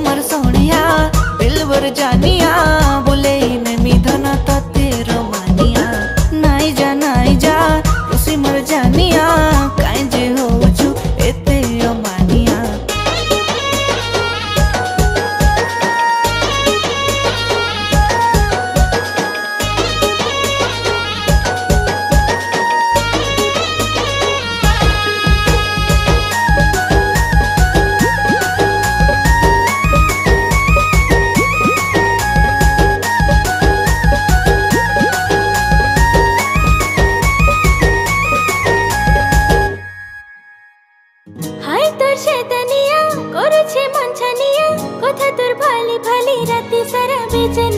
मोर सोनिया दिलबर जानिया बोले नेमी धना ताते रोमानिया नाई जा तुसी मोर जानिया काई जे होछु एते अमानिया। हाय तोर शैतानिया करुछे मन छानिया कथा तोर भाली भाली राती सारा बेचैन